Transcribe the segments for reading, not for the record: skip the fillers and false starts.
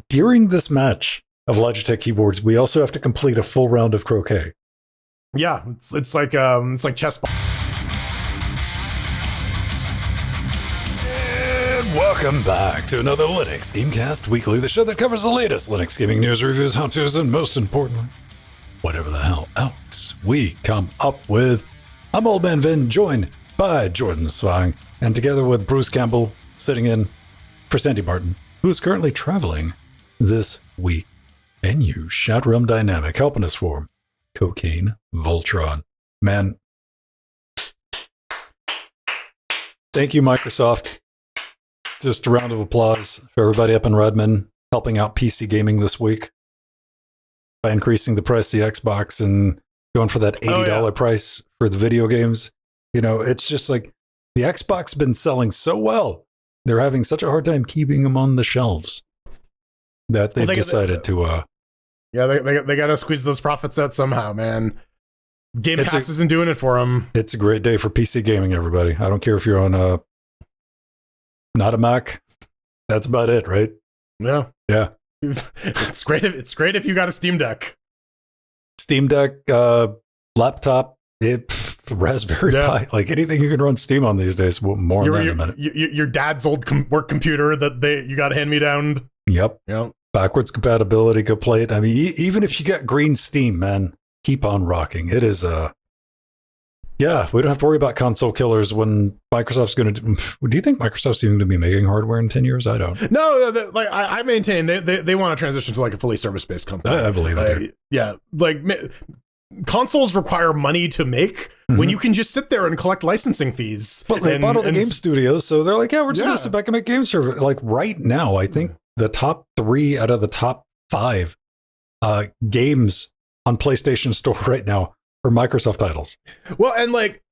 during this match of Logitech keyboards, we also have to complete a full round of croquet. Yeah, it's like chess. And welcome back to another Linux Gamecast Weekly, the show that covers the latest Linux gaming news, reviews, how-tos, and most importantly, whatever the hell else we come up with. I'm Old Man Vin, joined by Jordan Swang, and together with Bruce Campbell, sitting in for Sandy Martin, who is currently traveling this week. And you, Shadrum Dynamic, helping us form Cocaine Voltron. Man, thank you, Microsoft. Just a round of applause for everybody up in Redmond helping out PC gaming this week by increasing the price of the Xbox and going for that $80 price for the video games. You know, it's just like the Xbox been selling so well. They're having such a hard time keeping them on the shelves that they've decided to... Yeah, they got to squeeze those profits out somehow, man. Game Pass isn't doing it for them. It's a great day for PC gaming, everybody. I don't care if you're on not a Mac. That's about it, right? Yeah. Yeah. It's great if you got a Steam Deck. Steam Deck, laptop, Raspberry Pi, like anything you can run Steam on these days. More on that in a minute. Your dad's old work computer that you got hand-me-down. Yep. Backwards compatibility, go play it. I mean, even if you got green Steam, man, keep on rocking. It is yeah, we don't have to worry about console killers when Microsoft's going to do you think Microsoft's even going to be making hardware in 10 years? I don't. No, like I maintain they want to transition to like a fully service-based company. I believe it. Yeah, like consoles require money to make when you can just sit there and collect licensing fees. But they bought all the game studios, so they're like, yeah, we're just going to sit back and make games for like right now. I think the top 3 out of the top 5 games on PlayStation Store right now are Microsoft titles. Well, and like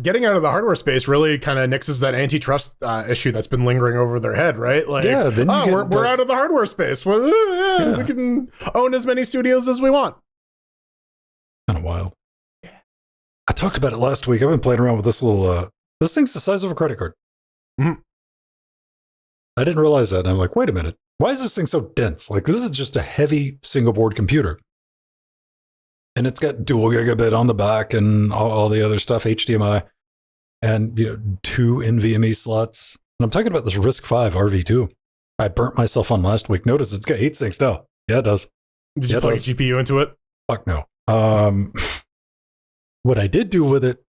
getting out of the hardware space really kind of nixes that antitrust issue that's been lingering over their head, right? Like, yeah, then we're out of the hardware space. Well, we can own as many studios as we want. Kind of wild. I talked about it last week. I've been playing around with this little. This thing's the size of a credit card. Mm-hmm. I didn't realize that. And I'm like, wait a minute. Why is this thing so dense? Like, this is just a heavy single board computer. And it's got dual gigabit on the back and all the other stuff, HDMI, and 2 NVMe slots. And I'm talking about this RISC-V RV2. I burnt myself on last week. Notice it's got 8 sinks now. Yeah, it does. Did you plug a GPU into it? Fuck no. What I did do with it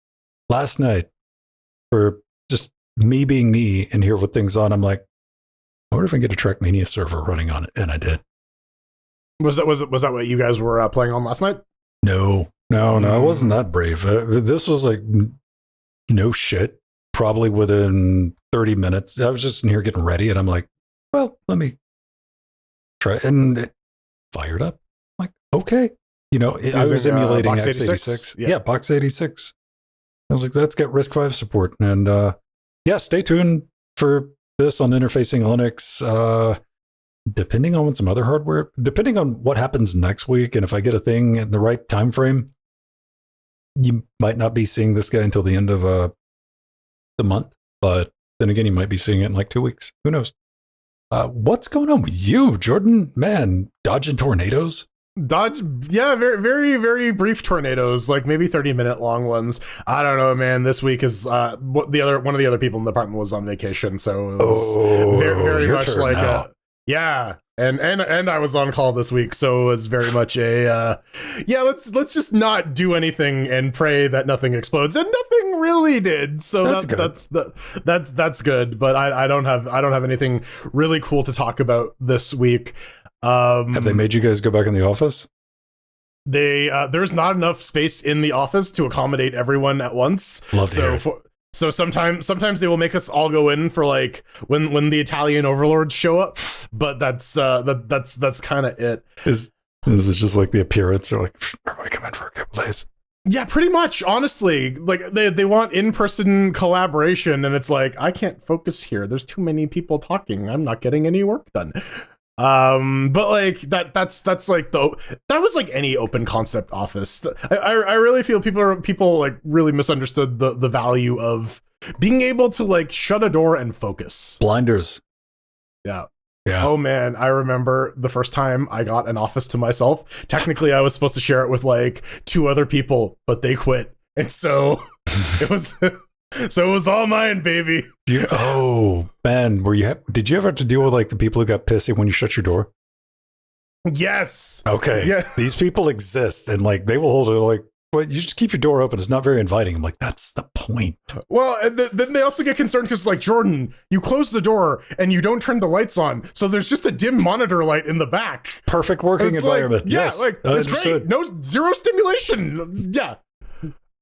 last night, for just me being me and here with things on, I'm like, I wonder if I can get a Trackmania server running on it, and I did. Was that what you guys were playing on last night? No, I wasn't that brave. This was like no shit. Probably within 30 minutes, I was just in here getting ready, and I'm like, well, let me try, and it fired up. I'm like, okay. I was emulating x86. Yeah, Box 86. I was like, that's got RISC-V support. And yeah, stay tuned for this on Interfacing Linux. Depending on some other hardware, depending on what happens next week, and if I get a thing in the right time frame, you might not be seeing this guy until the end of the month. But then again, you might be seeing it in like 2 weeks. Who knows? What's going on with you, Jordan? Man, dodging tornadoes? Yeah, very, very, very brief tornadoes, like maybe 30-minute long ones. I don't know, man. This week is one of the other people in the department was on vacation, so it was very much like yeah. And I was on call this week, so it was very much a let's just not do anything and pray that nothing explodes, and nothing really did. So that's good. But I don't have anything really cool to talk about this week. Have they made you guys go back in the office? There's not enough space in the office to accommodate everyone at once. So sometimes they will make us all go in for like when the Italian overlords show up, but that's kind of it. Is it just like the appearance, or like everybody come in for a couple days? Yeah, pretty much. Honestly, like they want in-person collaboration, and it's like, I can't focus here. There's too many people talking. I'm not getting any work done. But like that's like that was like any open concept office. I really feel people like really misunderstood the value of being able to like shut a door and focus. Blinders. Yeah. Yeah. Oh man, I remember the first time I got an office to myself. Technically, I was supposed to share it with like 2 other people, but they quit, and so it was so it was all mine, baby. Oh man, did you ever have to deal with like the people who got pissy when you shut your door? Yes. Okay. Yeah. These people exist, and like they will hold it like, well, you just keep your door open. It's not very inviting. I'm like, that's the point. Well, and then they also get concerned because, like, Jordan, you close the door and you don't turn the lights on, so there's just a dim monitor light in the back. Perfect working environment. Like, yes, like it's great. No, zero stimulation. Yeah.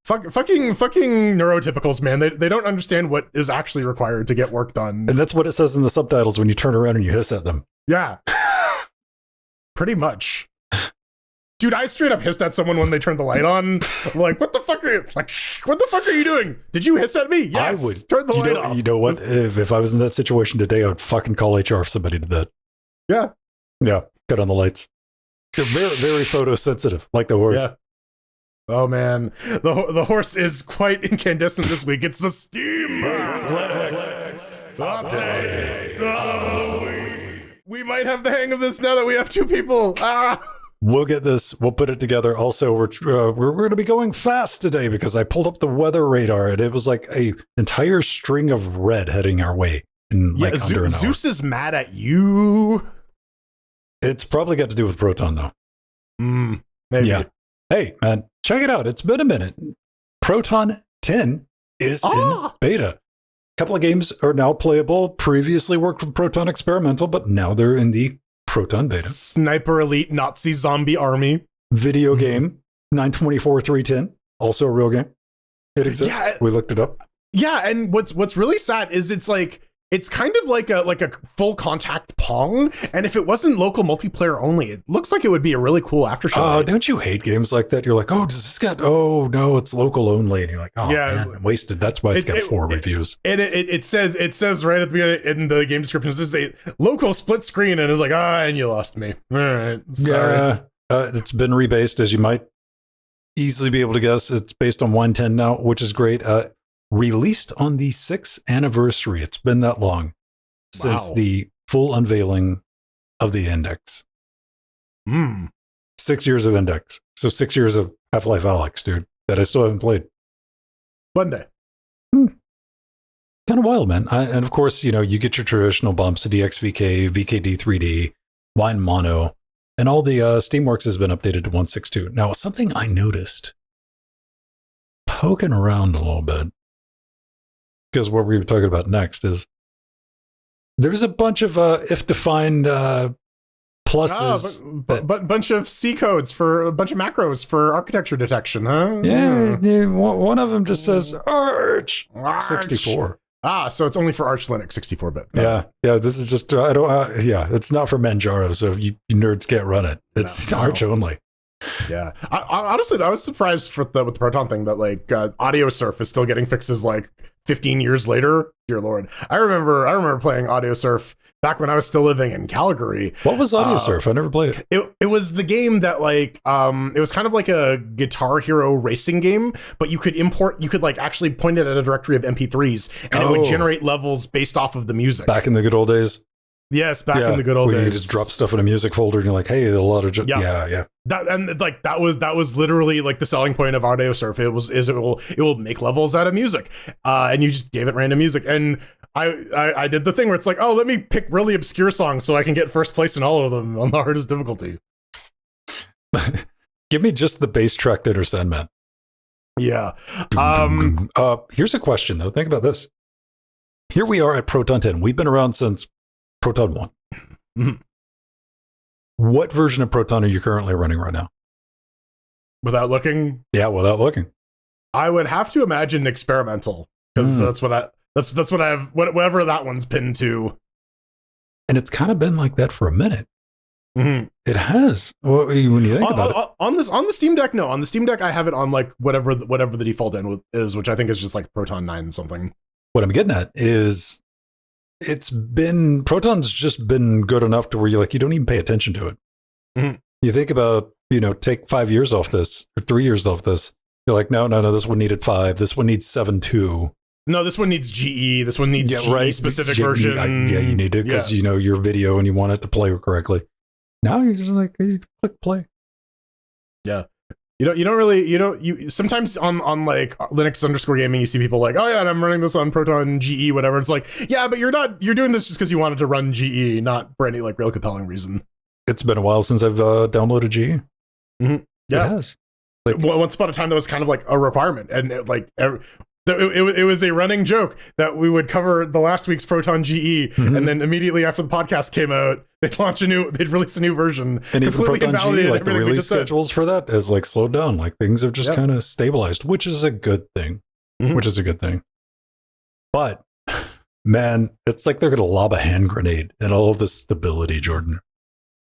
Fucking neurotypicals, man. They don't understand what is actually required to get work done. And that's what it says in the subtitles when you turn around and you hiss at them. Yeah. Pretty much. Dude, I straight up hissed at someone when they turned the light on. I'm like, what the fuck are you doing? Did you hiss at me? Yes. I would turn the light off. You know what? If I was in that situation today, I would fucking call HR if somebody did that. Yeah. Yeah. Cut on the lights. They're very, very photosensitive, like the horse. Yeah. Oh man, the horse is quite incandescent this week. It's the Steam update. We might have the hang of this now that we have 2 people. We'll get this. We'll put it together. Also, we're going to be going fast today because I pulled up the weather radar and it was like a entire string of red heading our way in like under an hour. Zeus is mad at you. It's probably got to do with Proton though. Maybe. Yeah. Hey man, check it out. It's been a minute. Proton 10 is in beta. A couple of games are now playable. Previously worked with Proton Experimental, but now they're in the Proton beta. Sniper Elite Nazi Zombie Army. Video game 924-310. Also a real game. It exists. Yeah, we looked it up. Yeah, and what's really sad is it's kind of like a full contact Pong, and if it wasn't local multiplayer only, it looks like it would be a really cool aftershow. Oh, don't you hate games like that? You're like, oh, does this got? Oh no, it's local only, and you're like, oh yeah, man, wasted. That's why it's got 4 reviews. And it says right at the beginning in the game description, it says a local split screen, and it's like, and you lost me. All right, sorry. Yeah, it's been rebased, as you might easily be able to guess. It's based on 110 now, which is great. Released on the 6th anniversary. It's been that long since the full unveiling of the Index. 6 years of Index. So 6 years of Half-Life Alyx, dude, that I still haven't played. One day. Kind of wild, man. And of course, you get your traditional bumps, DXVK, VKD3D, Wine Mono, and all the Steamworks has been updated to 162. Now, something I noticed poking around a little bit, because what we're talking about next is there's a bunch of if-defined pluses. But bunch of C codes for a bunch of macros for architecture detection, huh? Yeah, one of them just says Arch 64. So it's only for Arch Linux 64-bit. Yeah, this is just, it's not for Manjaro, so you nerds can't run it. It's Arch only. Yeah, honestly, I was surprised with the Proton thing that like AudioSurf is still getting fixes like 15 years later. Dear Lord, I remember playing AudioSurf back when I was still living in Calgary. What was AudioSurf? I never played it. It was the game that like it was kind of like a Guitar Hero racing game, but you could like actually point it at a directory of MP3s and it would generate levels based off of the music. Back in the good old days. Yes, back in the good old days. You could just drop stuff in a music folder and you're like, hey, a lot of yeah. That was literally like the selling point of AudioSurf. It will make levels out of music, and you just gave it random music. And I did the thing where it's like, let me pick really obscure songs so I can get first place in all of them on the hardest difficulty. Give me just the bass track to understand, man. Yeah. Here's a question though. Think about this. Here we are at Proton 10. We've been around since Proton 1. Mm-hmm. What version of Proton are you currently running right now? Without looking? Yeah, without looking. I would have to imagine experimental, because that's what I have, whatever that one's pinned to. And it's kind of been like that for a minute. Mm-hmm. It has. Well, when you think about it. On the Steam Deck, no. On the Steam Deck, I have it on like whatever the default end is, which I think is just like Proton 9 something. What I'm getting at is Proton's just been good enough to where you don't even pay attention to it. Mm-hmm. You think about, take 5 years off this or 3 years off this. You're like, no, this one needed 5. This one needs 7.2. No, this one needs GE. This one needs GE specific version. You need it because you know your video and you want it to play correctly. Now you're just like, you click play. Yeah. You sometimes on like Linux_gaming, you see people like, oh yeah, and I'm running this on Proton GE, whatever. It's like, yeah, but you're doing this just because you wanted to run GE, not for any like real compelling reason. It's been a while since I've downloaded GE. Mm-hmm. Yeah. It has. Like, once upon a time, that was kind of like a requirement, and it was a running joke that we would cover the last week's Proton GE, and then immediately after the podcast came out, they'd release a new version, and even Proton GE, like the release schedules for that has like slowed down. Like things have just kind of stabilized, which is a good thing. But man, it's like they're gonna lob a hand grenade at all of this stability, Jordan.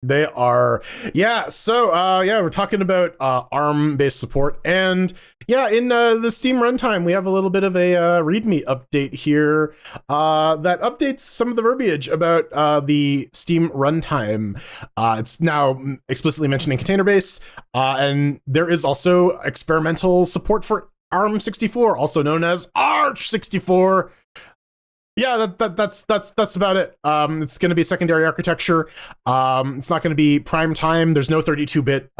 They are, yeah. So, we're talking about ARM-based support, and in the Steam runtime, we have a little bit of a README update here that updates some of the verbiage about the Steam runtime. It's now explicitly mentioning container base, and there is also experimental support for ARM64, also known as Arch64. Yeah, that's about it. It's going to be secondary architecture. It's not going to be prime time. There's no 32-bit.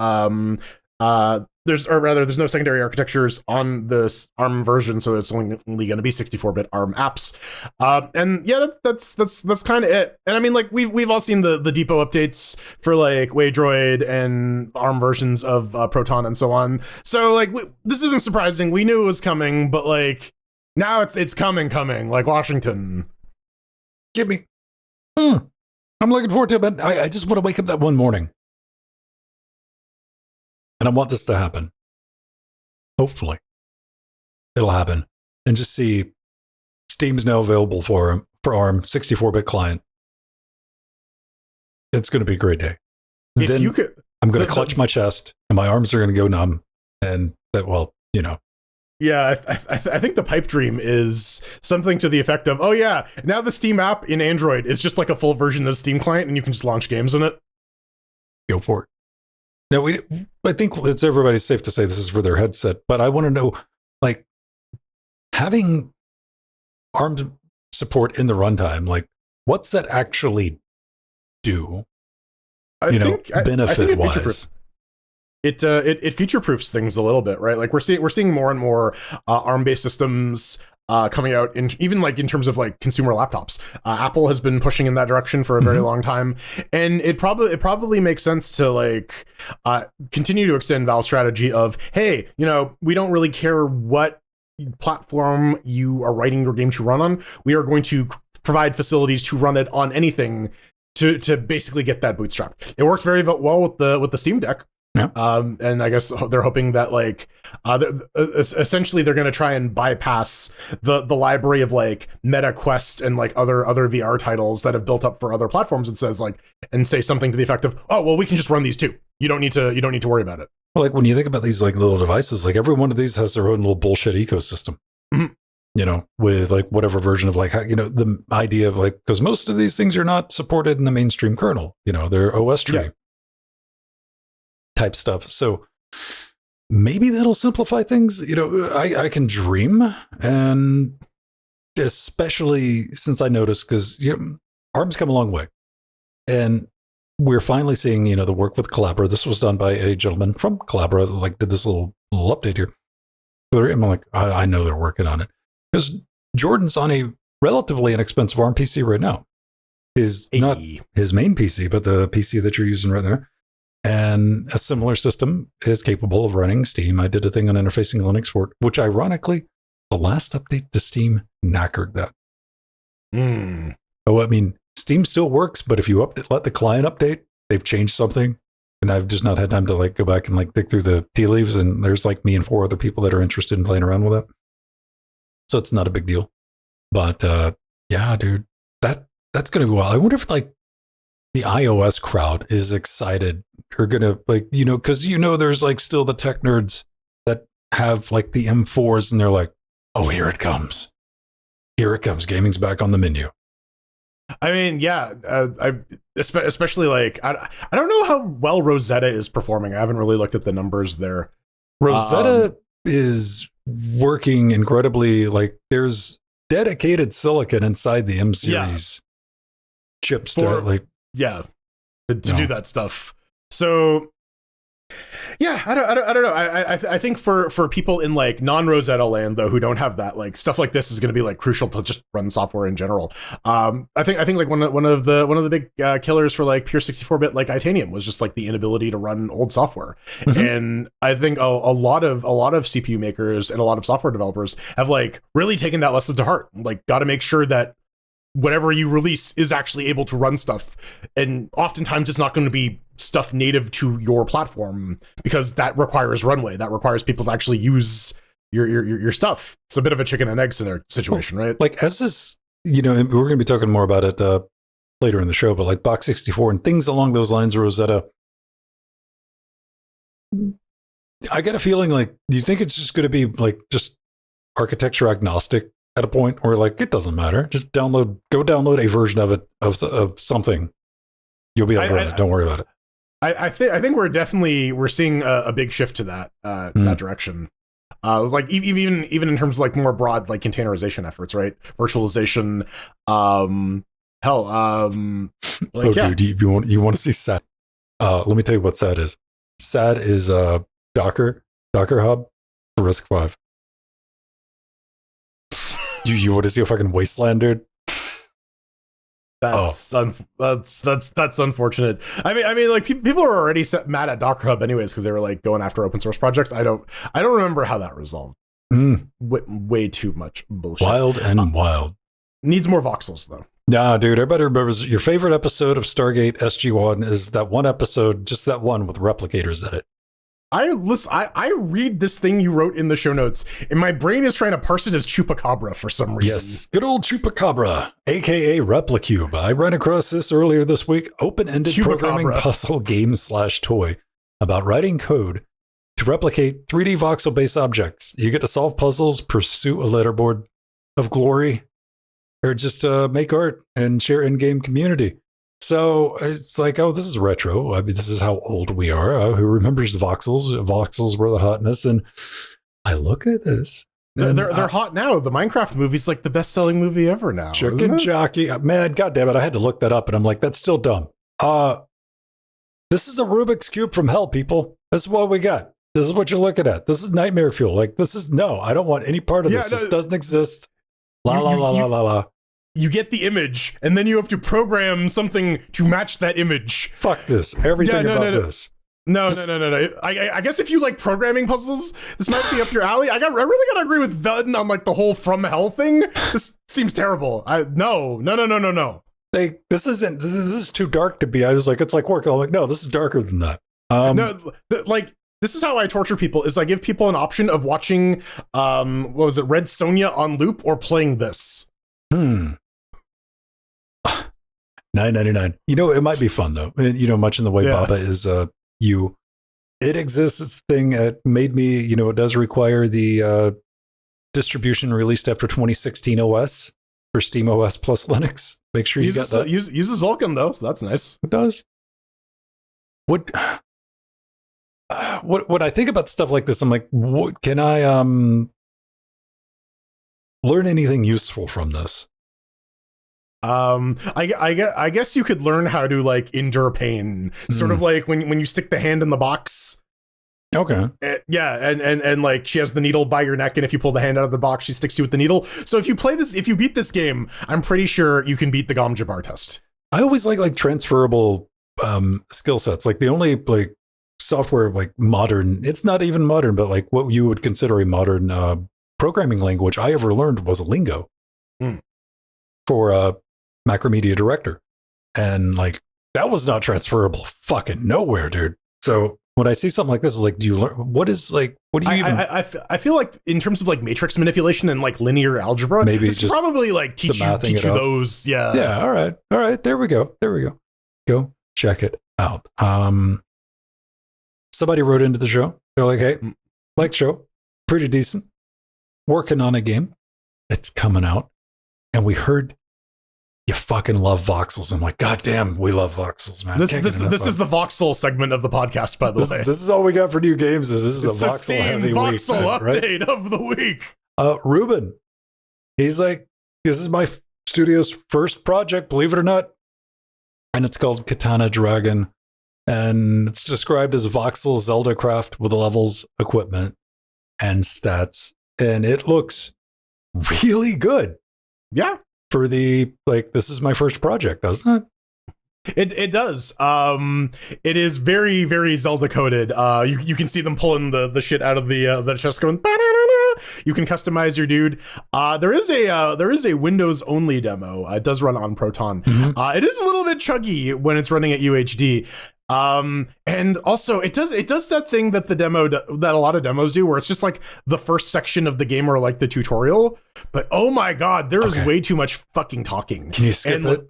There's no secondary architectures on this ARM version, so it's only going to be 64-bit ARM apps. And yeah, that's kind of it. And I mean, like we've all seen the depot updates for like Waydroid and ARM versions of Proton and so on. So like this isn't surprising. We knew it was coming, but like. Now it's coming, like Washington. Give me. I'm looking forward to it, but I just want to wake up that one morning. And I want this to happen. Hopefully. It'll happen. And just see Steam's now available for ARM, 64-bit client. It's going to be a great day. Then I'm going to clutch my chest, and my arms are going to go numb. And that, well, you know. Yeah, I think the pipe dream is something to the effect of, oh yeah, now the Steam app in Android is just like a full version of the Steam client, and you can just launch games in it. Go for it. Now, I think everybody's safe to say this is for their headset, but I want to know, like, having ARM support in the runtime, like, what's that actually do? Benefit-wise. It future-proofs things a little bit, right? Like we're seeing more and more ARM-based systems coming out in terms of like consumer laptops. Apple has been pushing in that direction for a very long time, and it probably makes sense to like continue to extend Valve's strategy of, hey, we don't really care what platform you are writing your game to run on. We are going to provide facilities to run it on anything to basically get that bootstrapped. It works very well with the Steam Deck. Yeah. And I guess they're hoping that like essentially they're going to try and bypass the library of like Meta Quest and like other VR titles that have built up for other platforms and say something to the effect of, oh well, we can just run these too. You don't need to worry about it. Well, like when you think about these like little devices, like every one of these has their own little bullshit ecosystem. With like whatever version of like the idea of like, because most of these things are not supported in the mainstream kernel. They're OS tree. Type stuff. So maybe that'll simplify things. I can dream, and especially since I noticed, because ARM's come a long way, and we're finally seeing the work with Collabora. This was done by a gentleman from Collabora, like did this little update here. I'm like, I know they're working on it, because Jordan's on a relatively inexpensive ARM PC right now. Not his main PC, but the PC that you're using right there. And a similar system is capable of running Steam. I did a thing on interfacing Linux for it, which ironically, the last update to Steam knackered that. Oh, I mean, Steam still works, but if you let the client update, they've changed something. And I've just not had time to like go back and like dig through the tea leaves. And there's like me and 4 other people that are interested in playing around with it. So it's not a big deal. But yeah, dude, that's going to be wild. I wonder if like the iOS crowd is excited or gonna like, because there's like still the tech nerds that have like the M4s and they're like, oh, here it comes, gaming's back on the menu. I mean, yeah, especially like I don't know how well Rosetta is performing. I haven't really looked at the numbers there. Rosetta is working incredibly, like there's dedicated silicon inside the M series chips to do that stuff. So yeah, I don't know. I think for people in like non-Rosetta land though, who don't have that, like stuff like this is going to be like crucial to just run software in general. I think like one of the big killers for like pure 64-bit like Itanium was just like the inability to run old software. And I think a lot of CPU makers and a lot of software developers have like really taken that lesson to heart. Like, got to make sure that whatever you release is actually able to run stuff, and oftentimes it's not going to be stuff native to your platform because that requires runway, that requires people to actually use your stuff. It's a bit of a chicken and egg situation, right? Like, as this, we're going to be talking more about it later in the show, but like Box 64 and things along those lines, Rosetta, I get a feeling like, do you think it's just going to be like just architecture agnostic at a point where like it doesn't matter, just go download a version of it of something, you'll be able to run it, don't worry about it. I think we're seeing a big shift to that that direction. Like even in terms of like more broad like containerization efforts, right? Virtualization, dude, you want to see SAD? Let me tell you what SAD is. SAD is Docker hub for RISC-V. You want to see a fucking wasteland, dude? That's unfortunate. I mean, like people are already mad at Docker Hub anyways because they were like going after open source projects. I don't remember how that resolved. Way too much bullshit. Wild. Needs more voxels though. Nah, dude. Everybody remembers your favorite episode of Stargate SG-1 is that one episode, just that one with replicators in it. I read this thing you wrote in the show notes, and my brain is trying to parse it as Chupacabra for some reason. Yes, good old Chupacabra, aka Replicube. I ran across this earlier this week. Open-ended programming puzzle game / toy about writing code to replicate 3D voxel-based objects. You get to solve puzzles, pursue a leaderboard of glory, or just make art and share in-game community. So it's like, oh, this is retro. I mean, this is how old we are. Who remembers voxels? Voxels were the hotness. And I look at this. They're hot now. The Minecraft movie's like the best-selling movie ever now. Chicken jockey. Man, goddamn it. I had to look that up. And I'm like, that's still dumb. This is a Rubik's Cube from hell, people. This is what we got. This is what you're looking at. This is nightmare fuel. Like, I don't want any part of this. This doesn't exist. La. You get the image, and then you have to program something to match that image. Fuck this. Everything about this. No. I guess if you like programming puzzles, this might be up your alley. I really gotta agree with Vuden on like the whole from hell thing. This seems terrible. No. This is too dark to be. I was like, it's like work. I'm like, no, this is darker than that. This is how I torture people, is I give people an option of watching, Red Sonja on loop or playing this. $9.99. It might be fun though. Much in the way Baba is it exists. This thing made me, it does require the distribution released after 2016 OS for Steam OS plus Linux. Make sure you got that. Uses Vulkan though, so that's nice. It does. What I think about stuff like this, I'm like, what can I learn anything useful from this? I guess you could learn how to like endure pain, sort of like when you stick the hand in the box. Okay. And like she has the needle by your neck, and if you pull the hand out of the box, she sticks you with the needle. So if you beat this game, I'm pretty sure you can beat the Gom Jabbar test. I always like transferable skill sets. Like the only like software like modern, it's not even modern, but like what you would consider a modern programming language I ever learned was Lingo for Macromedia Director, and like that was not transferable fucking nowhere, dude. So when I see something like this, is like, do you learn what do you even? I feel like in terms of like matrix manipulation and like linear algebra, maybe it's just probably like teach you those. Yeah. All right. There we go. Go check it out. Somebody wrote into the show. They're like, hey, like the show, pretty decent. Working on a game. It's coming out, and we heard you fucking love voxels. I'm like, God damn, we love voxels, man. This is the Voxel segment of the podcast, by the way. This is all we got for new games. This is a voxel heavy Voxel week, update of the week. Ruben, he's like, this is my studio's first project, believe it or not, and it's called Katana Dragon, and it's described as voxel Zelda craft with levels, equipment, and stats, and it looks really good. Yeah. For the, like, this is my first project, doesn't it? It does. It is very, very Zelda coded. You can see them pulling the shit out of the chest going. Ba-da-da-da. You can customize your dude. There is a Windows only demo. It does run on Proton. It is a little bit chuggy when it's running at UHD. And also it does that thing that that a lot of demos do, where it's just like the first section of the game or like the tutorial. But oh my god, there is way too much fucking talking. Can you skip it?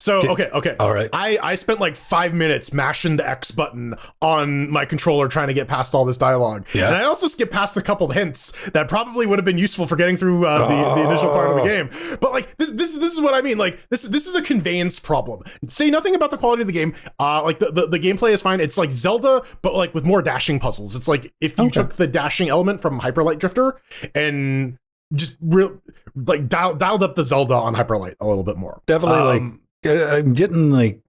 So, okay. All right. I spent like 5 minutes mashing the X button on my controller trying to get past all this dialogue. Yeah. And I also skipped past a couple of hints that probably would have been useful for getting through the initial part of the game. But like, this is what I mean. Like, this is a conveyance problem. Say nothing about the quality of the game. Like, the gameplay is fine. It's like Zelda, but like with more dashing puzzles. It's like if you took the dashing element from Hyper Light Drifter and just dialed up the Zelda on Hyper Light a little bit more. Definitely, I'm getting like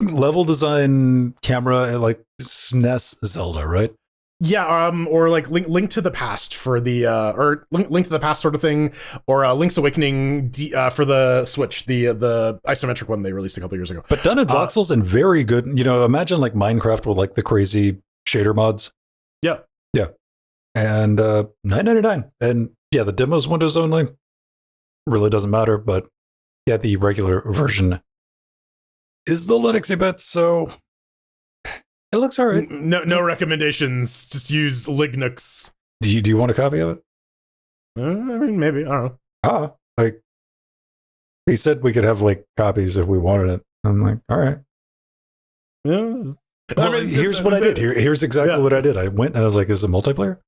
level design camera like SNES Zelda, right? Yeah, or like Link to the Past for the or Link to the Past sort of thing, or Link's Awakening for the Switch, the isometric one they released a couple years ago. But done in voxels and very good. You know, imagine like Minecraft with like the crazy shader mods. Yeah. And $9.99, and yeah, the demo's Windows only. Really doesn't matter, but yeah, the regular version is the Linuxy bit, so it looks all right. No recommendations. Just use Linux. Do you want a copy of it? I mean, maybe. I don't know. Like he said, we could have like copies if we wanted it. I'm like, all right. Yeah. Well, here's what I did. Here's exactly what I did. I went and I was like, "Is it multiplayer?"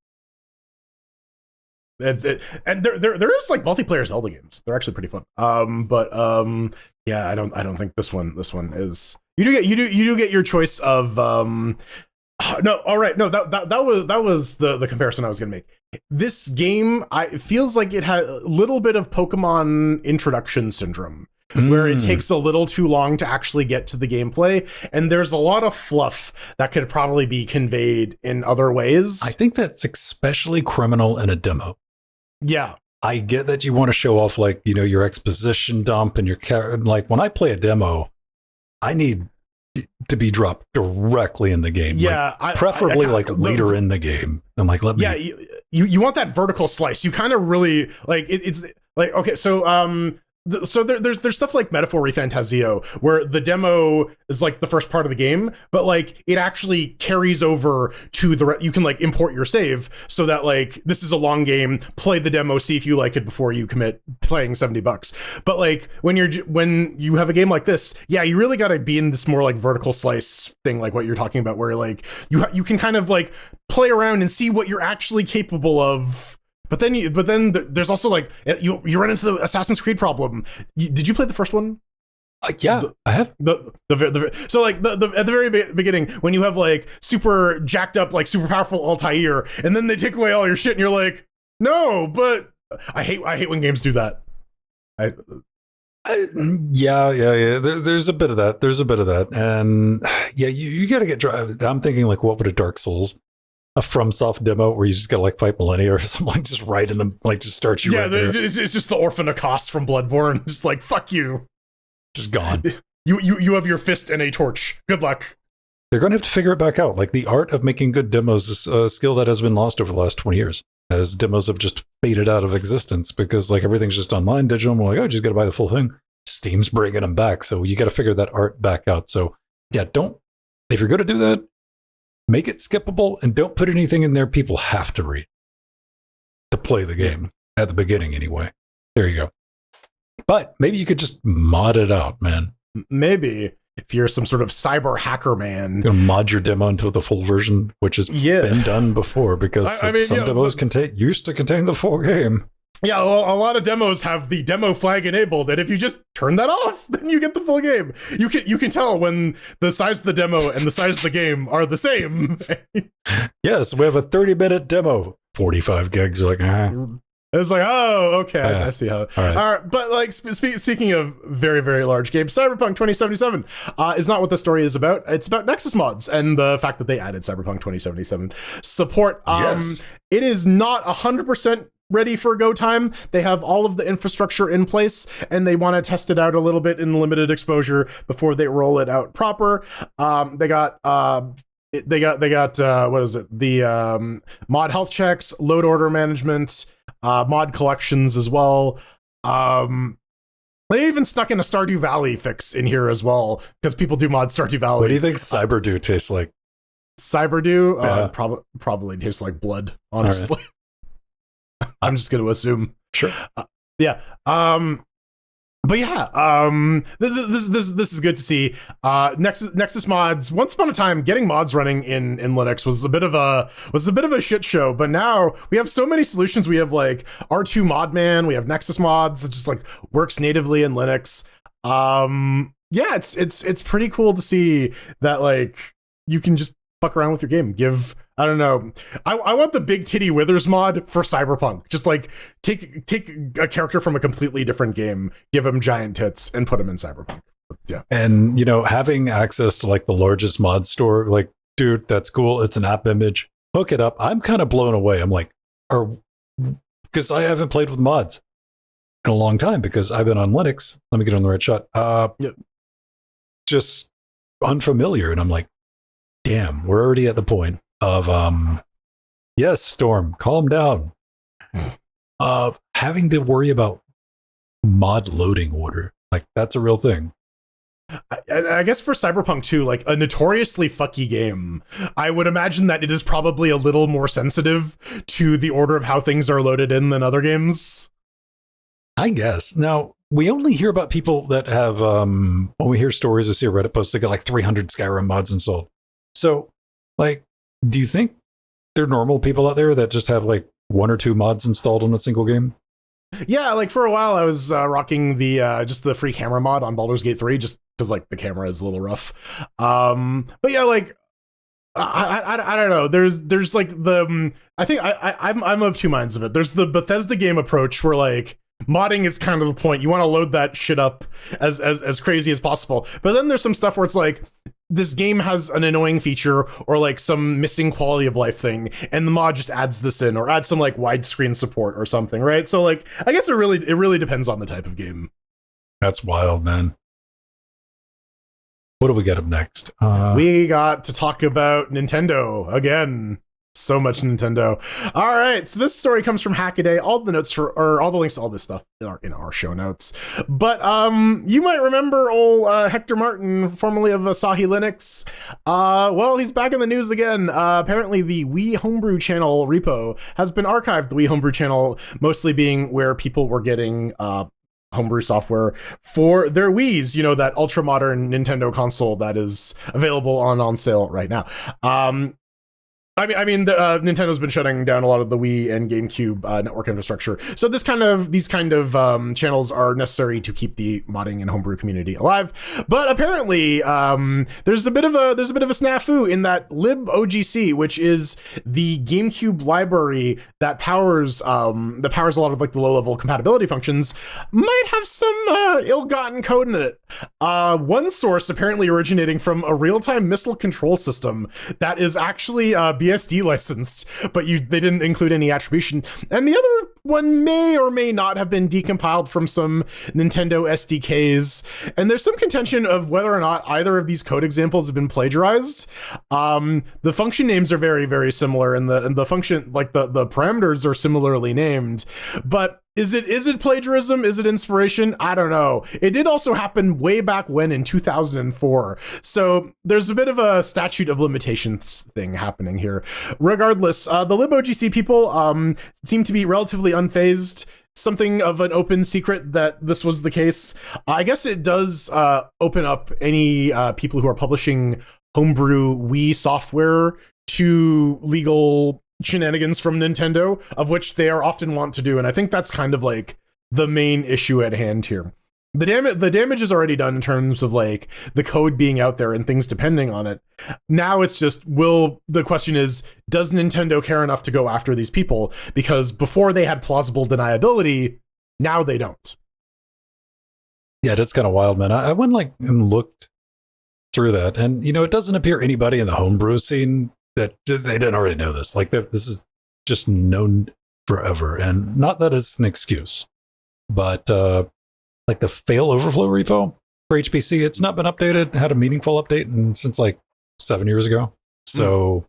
That's it. And there is like multiplayer Zelda games. They're actually pretty fun. Yeah, I don't think this one is. You do get your choice of no, all right, no, that was the comparison I was gonna make. This game, it feels like it had a little bit of Pokemon introduction syndrome, where it takes a little too long to actually get to the gameplay, and there's a lot of fluff that could probably be conveyed in other ways. I think that's especially criminal in a demo. Yeah. I get that you want to show off, like, you know, your exposition dump and your like when I play a demo, I need to be dropped directly in the game. Yeah, like, preferably later in the game. And like, let me. Yeah, you want that vertical slice. You kind of really like it's like, okay, so there's stuff like Metaphor Refantasio, where the demo is like the first part of the game, but like it actually carries over to you can like import your save, so that like this is a long game, play the demo, see if you like it before you commit playing $70. But like when you have a game like this, yeah, you really got to be in this more like vertical slice thing, like what you're talking about, where like you can kind of like play around and see what you're actually capable of. But then there's also like you run into the Assassin's Creed problem. Did you play the first one? Yeah, I have. So like at the very beginning, when you have like super jacked up, like super powerful Altair, and then they take away all your shit, and you're like, no. But I hate when games do that. Yeah. There's a bit of that, and yeah, you got to get. I'm thinking like, what would a Dark Souls? A FromSoft demo where you just gotta like fight Millennia or something, like just right in them, like just start you. Yeah, right there. It's just the Orphan Accost from Bloodborne, just like fuck you, just gone. You have your fist and a torch. Good luck. They're gonna have to figure it back out. Like the art of making good demos is a skill that has been lost over the last 20 years, as demos have just faded out of existence because like everything's just online digital. And we're like, oh, you just gotta buy the full thing. Steam's bringing them back, so you got to figure that art back out. So yeah, if you're gonna do that, make it skippable and don't put anything in there people have to read to play the game at the beginning anyway. There you go. But maybe you could just mod it out, man. Maybe if you're some sort of cyber hacker man. You mod your demo into the full version, which has been done before because some demos used to contain the full game. Yeah, well, a lot of demos have the demo flag enabled, and if you just turn that off, then you get the full game. You can tell when the size of the demo and the size of the game are the same. Yes, we have a 30-minute demo. 45 gigs. You're like, It's like, oh, okay, I see how. All right. But like, speaking of very, very large games, Cyberpunk 2077 is not what the story is about. It's about Nexus mods and the fact that they added Cyberpunk 2077 support. Yes. It is not 100% ready for go time. They have all of the infrastructure in place, and they want to test it out a little bit in limited exposure before they roll it out proper. They got what is it? The mod health checks, load order management, mod collections as well. They even stuck in a Stardew Valley fix in here as well, because people do mod Stardew Valley. What do you think Cyberdew tastes like? Cyberdew? Yeah. Probably tastes like blood, honestly. Right. I'm just going to assume. Sure. Yeah. But yeah, this is good to see. Nexus mods. Once upon a time, getting mods running in Linux was a bit of a shit show. But now we have so many solutions. We have like R2 Modman. We have Nexus mods that just like works natively in Linux. Yeah, it's pretty cool to see that like you can just fuck around with your game. I don't know. I want the big titty withers mod for Cyberpunk. Just like take a character from a completely different game, give him giant tits, and put him in Cyberpunk. Yeah. And having access to like the largest mod store, like, dude, that's cool. It's an app image. Hook it up. I'm kind of blown away. I'm like, because I haven't played with mods in a long time because I've been on Linux. Let me get on the right shot. Yeah. Just unfamiliar, and I'm like, damn, we're already at the point of yes, Storm, calm down. Having to worry about mod loading order, like that's a real thing. I guess for Cyberpunk 2, like a notoriously fucky game, I would imagine that it is probably a little more sensitive to the order of how things are loaded in than other games. I guess. Now, we only hear about people that have when we hear stories or see a Reddit post, they got like 300 Skyrim mods installed. So, like, do you think they're normal people out there that just have like one or two mods installed on a single game? Yeah, like for a while I was rocking the just the free camera mod on Baldur's Gate 3 just because like the camera is a little rough. But yeah, like I don't know. There's like the I think I'm of two minds of it. There's the Bethesda game approach where like modding is kind of the point. You want to load that shit up as crazy as possible. But then there's some stuff where it's like this game has an annoying feature or like some missing quality of life thing, and the mod just adds this in or adds some like widescreen support or something, right? So like I guess it really depends on the type of game. That's wild, man. What do we get up next? We got to talk about Nintendo again. So much Nintendo. All right, so this story comes from Hackaday. All the links to all this stuff are in our show notes. But you might remember old Hector Martin, formerly of Asahi Linux. Well, he's back in the news again. Apparently, the Wii Homebrew channel repo has been archived. The Wii Homebrew channel mostly being where people were getting homebrew software for their Wiis, that ultra modern Nintendo console that is available on sale right now. I mean, Nintendo's been shutting down a lot of the Wii and GameCube network infrastructure, so these kind of channels are necessary to keep the modding and homebrew community alive. But apparently, there's a bit of a snafu in that libogc, which is the GameCube library that powers a lot of like the low-level compatibility functions, might have some ill-gotten code in it. One source apparently originating from a real-time missile control system that is actually BSD licensed, but they didn't include any attribution. And the other one may or may not have been decomiled from some Nintendo SDKs. And there's some contention of whether or not either of these code examples have been plagiarized. The function names are very, very similar, and the function, like the parameters are similarly named. But is it plagiarism? Is it inspiration? I don't know. It did also happen way back when in 2004. So there's a bit of a statute of limitations thing happening here. Regardless, the libogc people seem to be relatively unfazed. Something of an open secret that this was the case. I guess it does open up any people who are publishing homebrew Wii software to legal shenanigans from Nintendo, of which they are often wont to do, and I think that's kind of like the main issue at hand here. The damage is already done in terms of like the code being out there and things depending on it. Now it's just, the question is, does Nintendo care enough to go after these people? Because before they had plausible deniability, now they don't. Yeah, that's kind of wild, man. I went like and looked through that, and it doesn't appear anybody in the homebrew scene that they didn't already know this. Like this is just known forever, and not that it's an excuse, but like the fail overflow repo for HPC, it's not been updated, had a meaningful update since like 7 years ago. So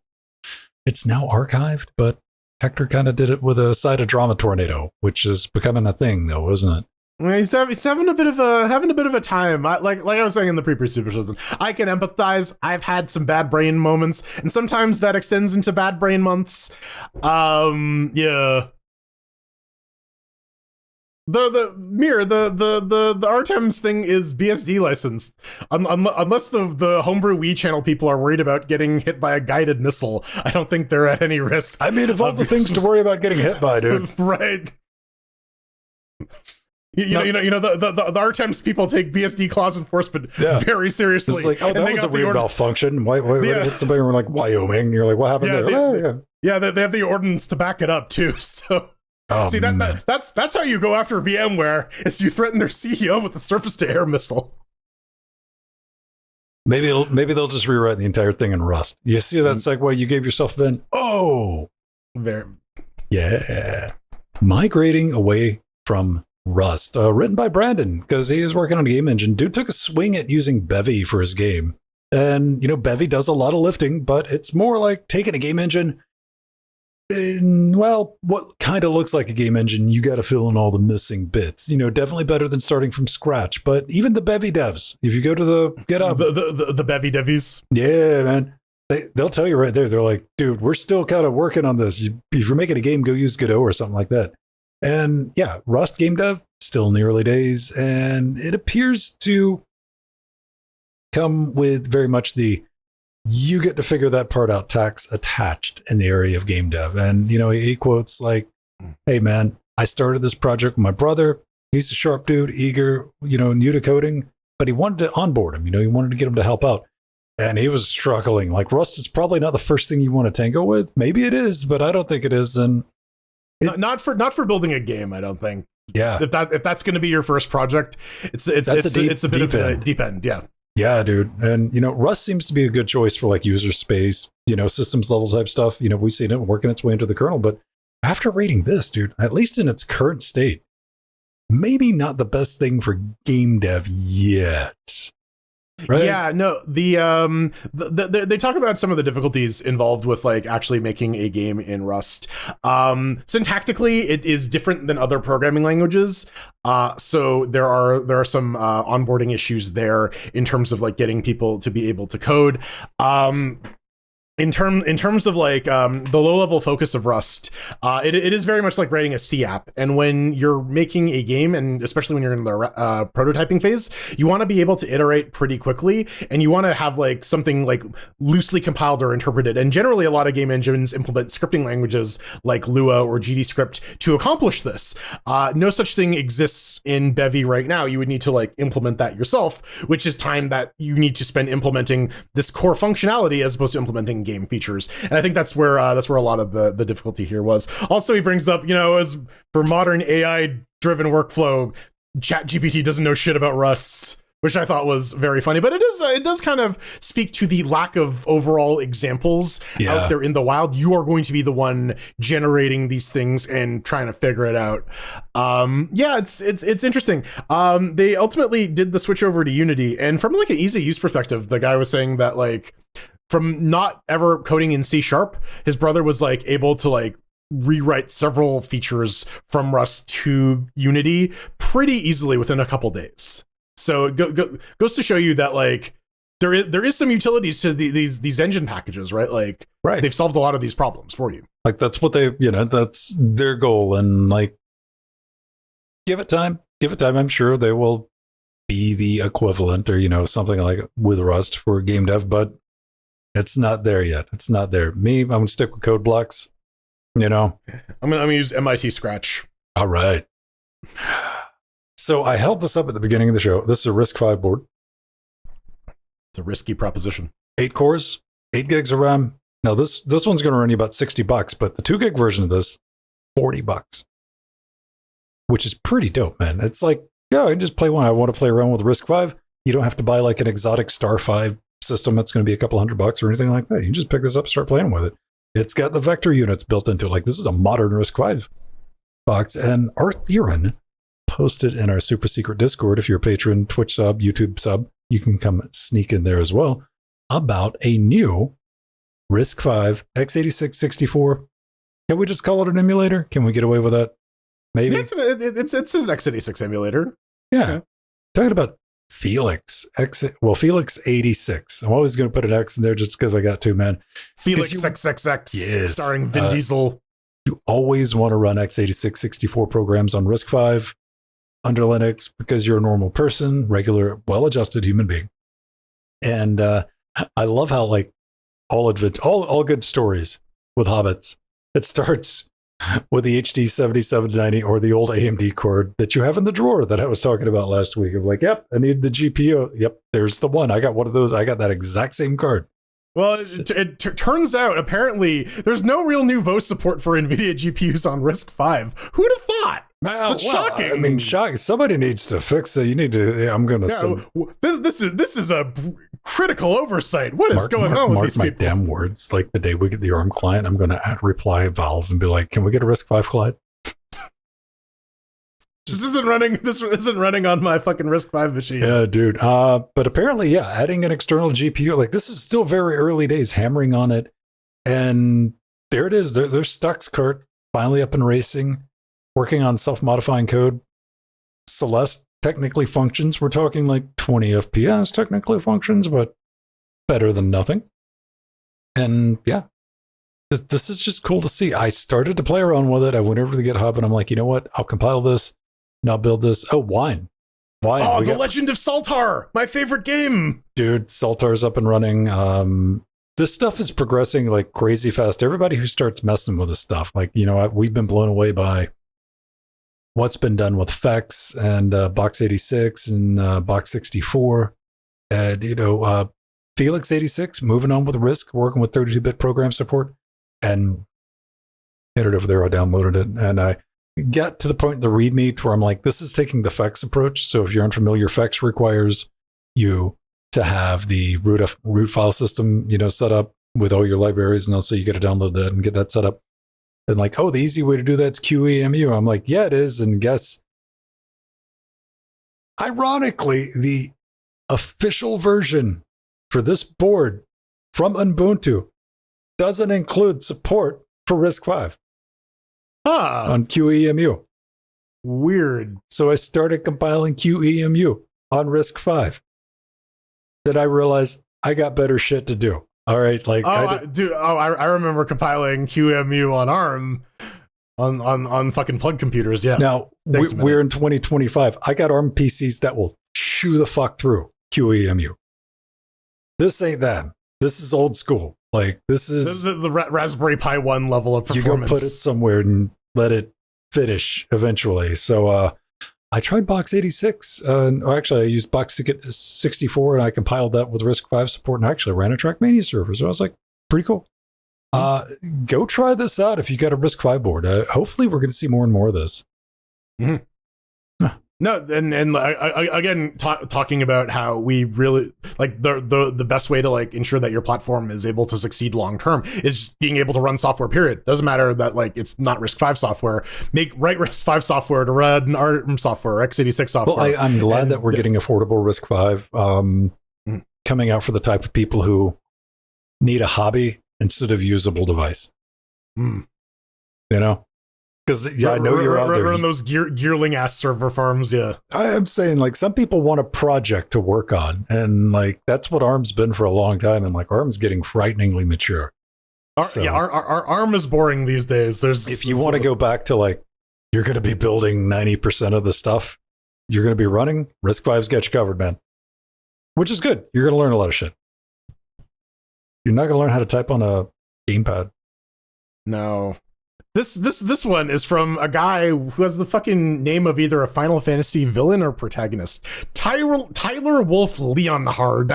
it's now archived, but Hector kind of did it with a side of drama tornado, which is becoming a thing though, isn't it? He's having a bit of a time. Like I was saying in the pre-super season, I can empathize. I've had some bad brain moments, and sometimes that extends into bad brain months. Yeah. The Artem's thing is BSD licensed. Unless the homebrew Wii channel people are worried about getting hit by a guided missile, I don't think they're at any risk. I mean, of all the things to worry about getting hit by, dude. Right. The Artem's people take BSD clause enforcement very seriously. It's like, that was a weird malfunction. Why hit somebody from like Wyoming? And you're like, what happened there? They have the ordinance to back it up too. So see that's how you go after VMware, is you threaten their CEO with a surface-to-air missile. Maybe they'll just rewrite the entire thing in Rust. You see that segue you gave yourself then? Oh, very migrating away from Rust, written by Brandon, because he is working on a game engine. Dude took a swing at using Bevy for his game, and Bevy does a lot of lifting, but it's more like taking a game engine what kind of looks like a game engine. You got to fill in all the missing bits. Definitely better than starting from scratch. But even the Bevy devs, if you go to the GitHub, the Bevy devies, yeah, man, they'll tell you right there. They're like, dude, we're still kind of working on this. If you're making a game, go use Godot or something like that. And yeah, Rust game dev still in the early days, and it appears to come with very much the you get to figure that part out tax attached in the area of game dev. And he quotes like, hey man, I started this project with my brother. He's a sharp dude, eager, new to coding, but he wanted to onboard him. He wanted to get him to help out, and he was struggling. Like, Rust is probably not the first thing you want to tango with. Maybe it is, but I don't think it is. And not for building a game, I don't think. Yeah, if that's going to be your first project, it's a bit of a deep end. Yeah, dude. And Rust seems to be a good choice for like user space, systems level type stuff. We've seen it working its way into the kernel, but after reading this, dude, at least in its current state, maybe not the best thing for game dev yet. Right? Yeah, no, they talk about some of the difficulties involved with like actually making a game in Rust. Syntactically, it is different than other programming languages. So there are some onboarding issues there in terms of like getting people to be able to code. In terms of like the low level focus of Rust, it is very much like writing a C app. And when you're making a game, and especially when you're in the prototyping phase, you want to be able to iterate pretty quickly, and you want to have like something like loosely compiled or interpreted. And generally, a lot of game engines implement scripting languages like Lua or GDScript to accomplish this. No such thing exists in Bevy right now. You would need to like implement that yourself, which is time that you need to spend implementing this core functionality as opposed to implementing game features. And I think that's where a lot of the difficulty here was. Also, he brings up, as for modern AI driven workflow, ChatGPT doesn't know shit about Rust, which I thought was very funny. But it does kind of speak to the lack of overall examples out there in the wild. You are going to be the one generating these things and trying to figure it out. It's interesting. They ultimately did the switch over to Unity, and from like an easy use perspective, the guy was saying that like, from not ever coding in C#, his brother was like able to like rewrite several features from Rust to Unity pretty easily within a couple days. So it goes to show you that like there is some utilities to these engine packages, right? Like, right. They've solved a lot of these problems for you. Like that's what they, that's their goal. And like, give it time. I'm sure they will be the equivalent or, something like with Rust for game dev, but it's not there yet. It's not there. Me, I'm going to stick with code blocks. You know? I'm gonna use MIT Scratch. All right. So I held this up at the beginning of the show. This is a RISC-V board. It's a risky proposition. 8 cores, 8 gigs of RAM. Now this one's going to run you about $60, but the 2 gig version of this, $40, which is pretty dope, man. It's like, yeah, I just play one. I want to play around with RISC-V. You don't have to buy like an exotic Star 5 system that's going to be a couple $100 or anything like that. You just pick this up, start playing with it. It's got the vector units built into it. Like, this is a modern RISC-V box. And Arthurian posted in our super secret Discord, if you're a patron, Twitch sub, YouTube sub, you can come sneak in there as well, about a new RISC-V x86-64. Can we just call it an emulator? Can we get away with that? Maybe. Yeah, it's an x86 emulator. Yeah. Talking about Felix. Felix 86. I'm always going to put an X in there just because I got to, man. Felix XXX, yes, starring Vin Diesel. You always want to run x86-64 programs on RISC-V under Linux because you're a normal person, regular, well-adjusted human being. And I love how, like, all good stories with hobbits, it starts with the HD 7790 or the old AMD card that you have in the drawer that I was talking about last week. I'm like, yep, I need the GPU. Yep, there's the one. I got one of those. I got that exact same card. Well, it turns out, apparently, there's no real new VOS support for NVIDIA GPUs on RISC-V. Who'd have thought? That's shocking. I mean, shocking. Somebody needs to fix it. You need to. Yeah, I'm going to. This is a critical oversight. What is going on with these people? Mark my damn words. Like the day we get the ARM client, I'm going to reply Valve and be like, "Can we get a RISC-V client?" This isn't running on my fucking RISC-V machine. Yeah, dude. But apparently, yeah, adding an external GPU, like this is still very early days, hammering on it, and there it is. There's Stuck's cart finally up and racing, working on self-modifying code. Celeste technically functions. We're talking like 20 FPS technically functions, but better than nothing. And yeah, this is just cool to see. I started to play around with it. I went over to the GitHub and I'm like, you know what? I'll compile this. And I'll build this. Oh, wine. Oh, The Legend of Saltar, my favorite game. Dude, Saltar's up and running. This stuff is progressing like crazy fast. Everybody who starts messing with this stuff, like, you know, we've been blown away by what's been done with Fex and Box 86 and Box 64. And, you know, Felix 86, moving on with RISC, working with 32-bit program support. And hit it over there. I downloaded it. And I got to the point in the README where I'm like, this is taking the Fex approach. So if you're unfamiliar, Fex requires you to have the root file system, you know, set up with all your libraries. And also you got to download that and get that set up. And like, oh, the easy way to do that's QEMU. I'm like, yeah, it is. And guess, ironically, the official version for this board from Ubuntu doesn't include support for RISC-V on QEMU. Weird. So I started compiling QEMU on RISC-V. Then I realized I got better shit to do. All right, like I remember compiling QEMU on ARM on fucking plug computers. Yeah. Now we're in 2025. I got ARM PCs that will chew the fuck through QEMU. This ain't that. This is old school. Like this is the Raspberry Pi 1 level of performance. You go put it somewhere and let it finish eventually. So I tried Box 86. Actually, I used Box 64 and I compiled that with RISC-V support and actually ran a Trackmania server. So I was like, pretty cool. Go try this out if you got a RISC-V board. Hopefully, we're going to see more and more of this. Mm-hmm. No, and again, talking about how we really like the best way to like ensure that your platform is able to succeed long term is just being able to run software. Period. Doesn't matter that like it's not RISC-V software. Write RISC-V software to run ARM software, x86 software. Well, I'm glad that we're getting affordable RISC-V coming out for the type of people who need a hobby instead of usable device. You know. Because I know you're out there. Run those gearling ass server farms, yeah. I am saying, like, some people want a project to work on, and like that's what ARM's been for a long time. And like ARM's getting frighteningly mature. Our ARM is boring these days. If you want to go back to like, you're going to be building 90% of the stuff you're going to be running, RISC-V's got you covered, man. Which is good. You're going to learn a lot of shit. You're not going to learn how to type on a gamepad. No. This one is from a guy who has the fucking name of either a Final Fantasy villain or protagonist. Tyler Wolf Leonhard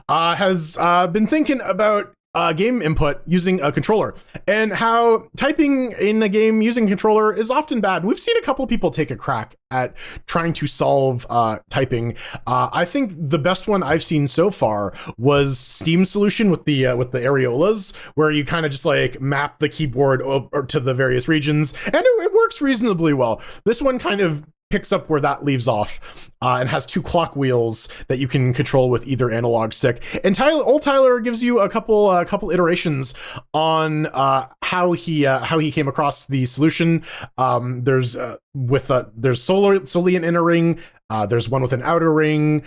has been thinking about game input using a controller and how typing in a game using a controller is often bad. We've seen a couple people take a crack at trying to solve typing. I think the best one I've seen so far was Steam's solution with the areolas, where you kind of just like map the keyboard to the various regions, and it works reasonably well. This one kind of picks up where that leaves off, and has two clock wheels that you can control with either analog stick. And Tyler gives you a couple iterations on how he came across the solution. There's solely an inner ring. There's one with an outer ring.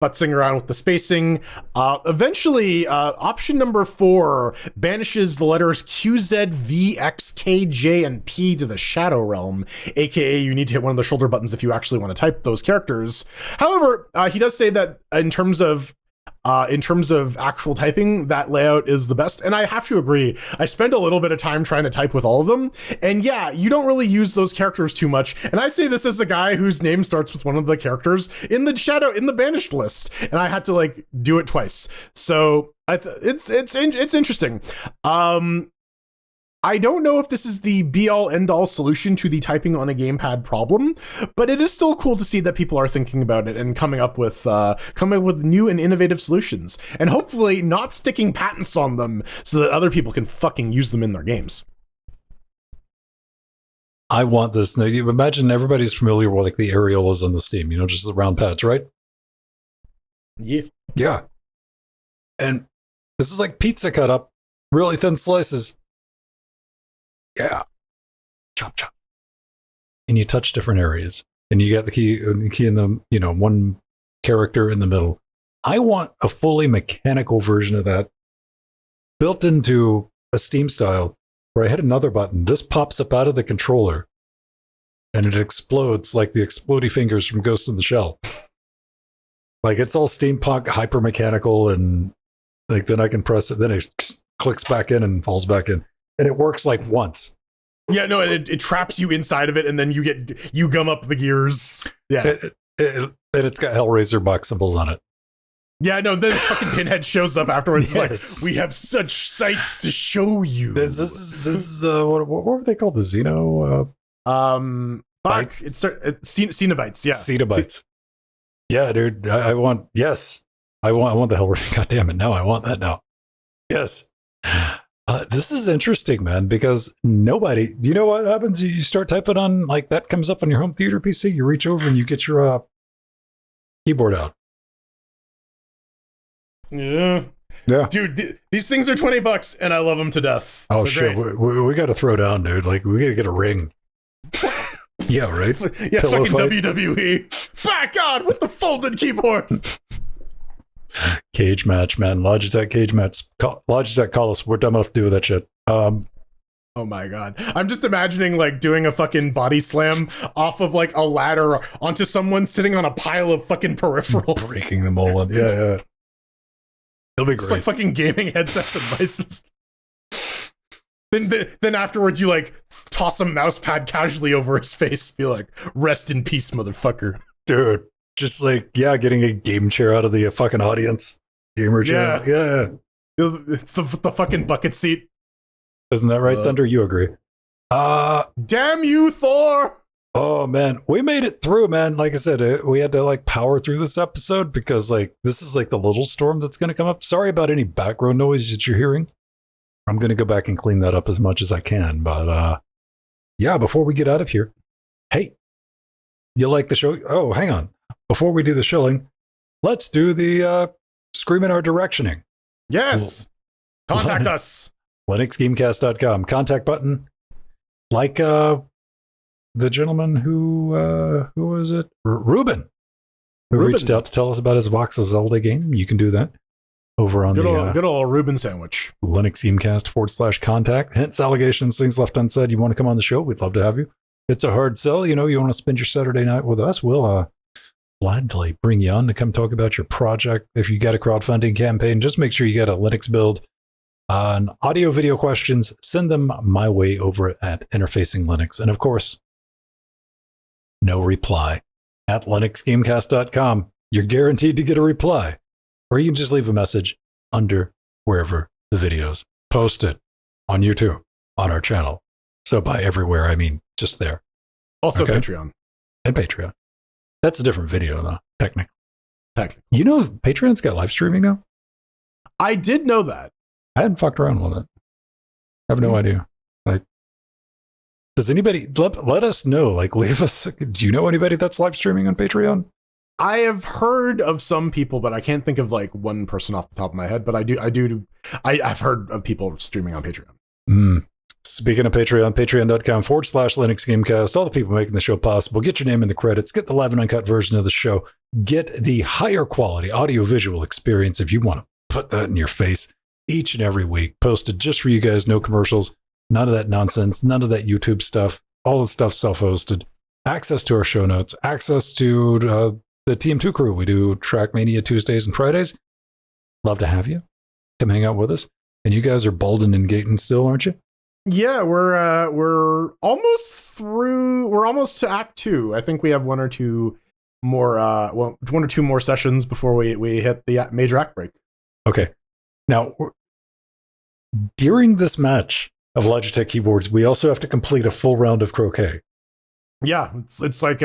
Futzing around with the spacing. Eventually, option number 4 banishes the letters Q, Z, V, X, K, J, and P to the Shadow Realm, aka you need to hit one of the shoulder buttons if you actually want to type those characters. However, he does say that in terms of actual typing, that layout is the best. And I have to agree. I spent a little bit of time trying to type with all of them. And yeah, you don't really use those characters too much. And I say this as a guy whose name starts with one of the characters in the banished list. And I had to like do it twice. So it's interesting. I don't know if this is the be-all, end-all solution to the typing on a gamepad problem, but it is still cool to see that people are thinking about it and coming up with new and innovative solutions, and hopefully not sticking patents on them so that other people can fucking use them in their games. I want this. Now, you imagine everybody's familiar with like the areolas on the Steam, just the round pads, right? Yeah. Yeah. And this is like pizza cut up, really thin slices. Yeah. Chop, chop. And you touch different areas. And you got the key in the, one character in the middle. I want a fully mechanical version of that built into a Steam style where I hit another button. This pops up out of the controller and it explodes like the explodey fingers from Ghost in the Shell. Like it's all steampunk, hyper mechanical, and like then I can press it, then it clicks back in and falls back in. And it works like once. Yeah, no, it traps you inside of it, and then you gum up the gears. Yeah, and it's got Hellraiser box symbols on it. Yeah, no, then fucking Pinhead shows up afterwards. Yes. Like, we have such sights to show you. This is what were they called? The Xeno Fuck, it's Cenobites. Yeah, Cenobites. Yeah, dude, I want the Hellraiser. God damn it! No, I want that now. Yes. This is interesting, man, because nobody, you know what happens? You start typing on, like, that comes up on your home theater PC, you reach over and you get your keyboard out. Yeah. Dude, these things are $20 and I love them to death. Oh, shit. We got to throw down, dude. Like, we got to get a ring. Yeah, right? Yeah, pillow fucking fight. WWE. By God, with the folded keyboard. Cage match, man. Logitech cage match. Logitech, call us. We're dumb enough to do that shit. Oh my God. I'm just imagining like doing a fucking body slam off of like a ladder onto someone sitting on a pile of fucking peripherals. Breaking them all in. Yeah. It'll be great. It's like fucking gaming headsets and mice. Then afterwards you like toss a mouse pad casually over his face. Be like, rest in peace, motherfucker. Dude. Just like, yeah, getting a game chair out of the fucking audience. Gamer chair. Yeah. It's the fucking bucket seat. Isn't that right, Thunder? You agree. Damn you, Thor! Oh, man. We made it through, man. Like I said, we had to like power through this episode because like this is like the little storm that's going to come up. Sorry about any background noise that you're hearing. I'm going to go back and clean that up as much as I can. But yeah, before we get out of here, hey, you like the show? Oh, hang on. Before we do the shilling, let's do the screaming our directioning. Yes. Contact us. LinuxGamecast.com. Contact button. Like the gentleman who was it? Ruben. Who reached out to tell us about his Voxel Zelda game. You can do that over on good old Ruben sandwich. LinuxGamecast /contact. Hints, allegations, things left unsaid. You want to come on the show? We'd love to have you. It's a hard sell. You want to spend your Saturday night with us? We'll gladly bring you on to come talk about your project. If you got a crowdfunding campaign, just make sure you got a Linux build On audio video questions, send them my way over at Interfacing Linux. And of course, no reply at linuxgamecast.com. You're guaranteed to get a reply. Or you can just leave a message under wherever the videos posted on YouTube, on our channel. So by everywhere, I mean just there. Also Patreon. And Patreon. That's a different video, though, technically. You know, Patreon's got live streaming now? I did know that. I hadn't fucked around with it. I have no idea. Like, does anybody, let us know, like, leave us, do you know anybody that's live streaming on Patreon? I have heard of some people, but I can't think of like one person off the top of my head, but I've heard of people streaming on Patreon. Speaking of Patreon, patreon.com/Linux Gamecast, all the people making the show possible. Get your name in the credits, get the live and uncut version of the show, get the higher quality audio-visual experience if you want to put that in your face each and every week, posted just for you guys, no commercials, none of that nonsense, none of that YouTube stuff, all the stuff self-hosted, access to our show notes, access to the TM2 crew. We do Trackmania Tuesdays and Fridays. Love to have you. Come hang out with us. And you guys are Bolden and Gaten still, aren't you? Yeah, we're almost through. We're almost to Act 2. I think we have one or two more sessions before we hit the major act break. Okay. Now, during this match of Logitech keyboards, we also have to complete a full round of croquet. Yeah, it's like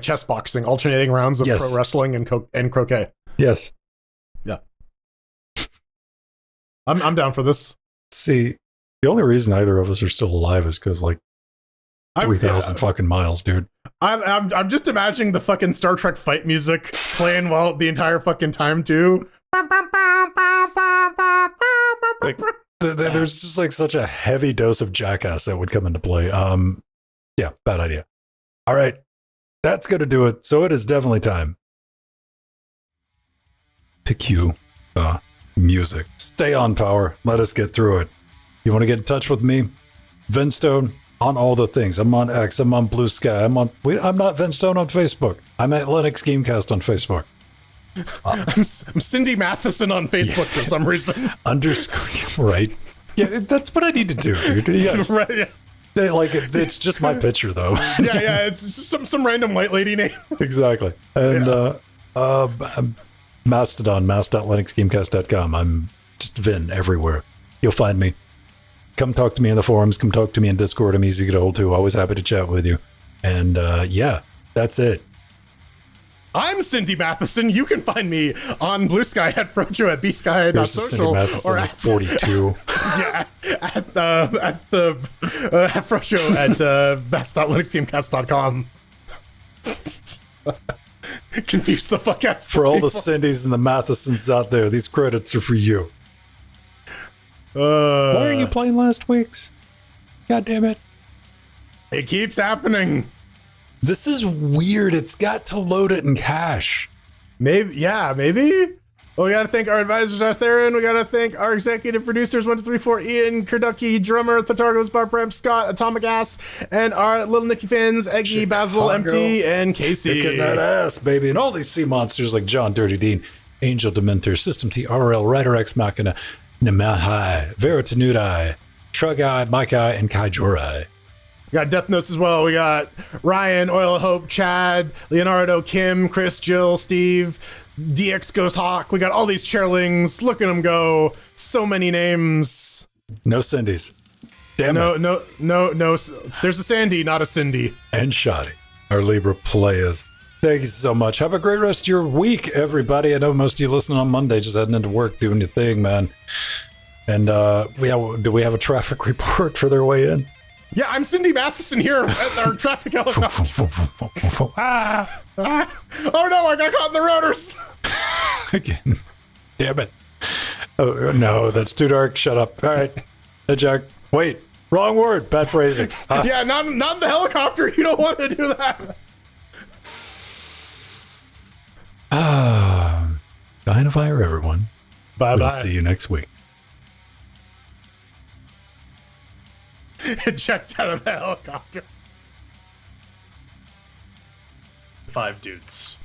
chess boxing, alternating rounds of pro wrestling and croquet. Yes. Yeah. I'm down for this. See, the only reason either of us are still alive is because, like, 3,000 fucking miles, dude. I'm just imagining the fucking Star Trek fight music playing while the entire fucking time too. Like, there's just like such a heavy dose of jackass that would come into play. Yeah, bad idea. All right, that's gonna do it. So it is definitely time to cue the music. Stay on, Power. Let us get through it. You want to get in touch with me? Venstone on all the things. I'm on X. I'm on Blue Sky. I'm not Venstone on Facebook. I'm at Linux Gamecast on Facebook. I'm Cindy Matheson on Facebook for some reason. Underscore, right? Yeah, that's what I need to do, dude. Yeah. Right, yeah. It's just my picture, though. yeah, it's just some random white lady name. Exactly. And Mastodon, mass.linuxgamecast.com. I'm just Vin everywhere. You'll find me. Come talk to me in the forums. Come talk to me in Discord. I'm easy to get a hold to. Always happy to chat with you. And yeah, that's it. I'm Cindy Matheson. You can find me on Blue Sky at Frojo at bsky.social or at 42. Yeah, at Frojo at best.linuxgamecast.com. Confuse the fuck out. For all the Cindys and the Mathesons out there, these credits are for you. Why are you playing last week's? God damn it. It keeps happening. This is weird. It's got to load it in cache. Maybe. Well, we got to thank our advisors out there, and we got to thank our executive producers, 1, 2, 3, 4, Ian, Kurducky, Drummer, Thartargos, Barbram, Scott, Atomic Ass, and our little Nicky fans, Eggy, Chicago, Basil, MT, and Casey. Kicking that ass, baby. And all these sea monsters like John Dirty Dean, Angel Dementor, System T, RL, Rider X Machina, Nemahai, Veritanudai, Trugai, Maikai, and Kaijurai. We got Death Notes as well. We got Ryan, Oil of Hope, Chad, Leonardo, Kim, Chris, Jill, Steve, DX Ghost Hawk. We got all these chairlings. Look at them go. So many names. No Cindy's. Damn it. No. There's a Sandy, not a Cindy. And Shoddy, our Libra players. Thank you so much. Have a great rest of your week, everybody. I know most of you listening on Monday, just heading into work, doing your thing, man. And do we have a traffic report for their way in? Yeah, I'm Cindy Matheson here at our traffic helicopter. Oh no, I got caught in the rotors. Again. Damn it. Oh no, that's too dark. Shut up. All right. Hey, Jack. Wait. Wrong word. Bad phrasing. Yeah, not in the helicopter. You don't want to do that. Dying of fire, everyone. Bye-bye. We'll see you next week. Checked out of the helicopter. 5 dudes.